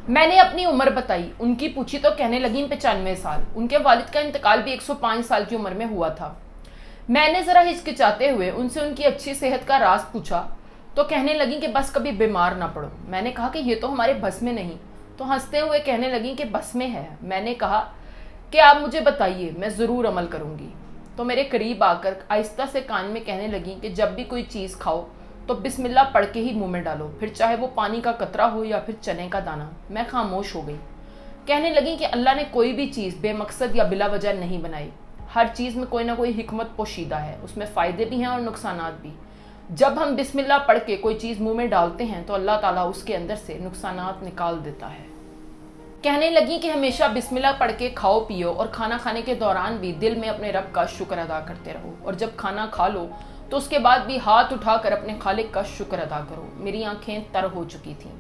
میں نے اپنی عمر بتائی، ان کی پوچھی تو کہنے لگیں 95 سال، ان کے والد کا انتقال بھی 105 سال کی عمر میں ہوا تھا۔ میں نے ذرا ہچکچاتے ہوئے ان سے ان کی اچھی صحت کا راز پوچھا تو کہنے لگیں کہ بس کبھی بیمار نہ پڑو۔ میں نے کہا کہ یہ تو ہمارے بس میں نہیں، تو ہنستے ہوئے کہنے لگیں کہ بس میں ہے۔ میں نے کہا کہ آپ مجھے بتائیے، میں ضرور عمل کروں گی۔ تو میرے قریب آ کر آہستہ سے کان میں کہنے لگیں کہ جب بھی کوئی چیز کھاؤ تو بسم اللہ پڑھ کے ہی منہ میں ڈالو، پھر چاہے وہ پانی کا قطرہ ہو یا پھر چنے کا دانہ۔ میں خاموش ہو گئی۔ کہنے لگیں کہ اللہ نے کوئی بھی چیز بے مقصد یا بلا وجہ نہیں بنائی، ہر چیز میں کوئی نہ کوئی حکمت پوشیدہ ہے، اس میں فائدے بھی ہیں اور نقصانات بھی۔ جب ہم بسم اللہ پڑھ کے کوئی چیز منہ میں ڈالتے ہیں تو اللہ تعالیٰ اس کے اندر سے نقصانات نکال دیتا ہے۔ کہنے لگیں کہ ہمیشہ بسم اللہ پڑھ کے کھاؤ پیو اور کھانا کھانے کے دوران بھی دل میں اپنے رب کا شکر ادا کرتے رہو، اور جب کھانا کھا لو تو اس کے بعد بھی ہاتھ اٹھا کر اپنے خالق کا شکر ادا کرو۔ میری آنکھیں تر ہو چکی تھیں۔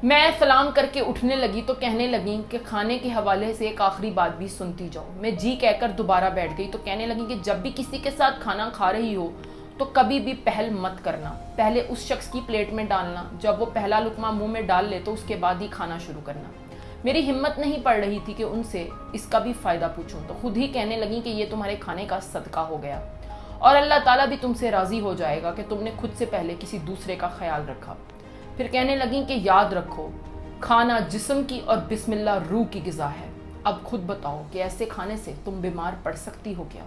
میں سلام کر کے اٹھنے لگی تو کہنے لگیں کہ کھانے کے حوالے سے ایک آخری بات بھی سنتی جاؤ۔ میں جی کہہ کر دوبارہ بیٹھ گئی تو کہنے لگیں کہ جب بھی کسی کے ساتھ کھانا کھا رہی ہو تو کبھی بھی پہل مت کرنا، پہلے اس شخص کی پلیٹ میں ڈالنا، جب وہ پہلا لقمہ منہ میں ڈال لے تو اس کے بعد ہی کھانا شروع کرنا۔ میری ہمت نہیں پڑ رہی تھی کہ ان سے اس کا بھی فائدہ پوچھوں، تو خود ہی کہنے لگیں کہ یہ تمہارے کھانے کا صدقہ ہو گیا، اور اللہ تعالیٰ بھی تم سے راضی ہو جائے گا کہ تم نے خود سے پہلے کسی دوسرے کا خیال رکھا۔ پھر کہنے لگیں کہ یاد رکھو، کھانا جسم کی اور بسم اللہ روح کی غذا ہے۔ اب خود بتاؤ کہ ایسے کھانے سے تم بیمار پڑ سکتی ہو کیا؟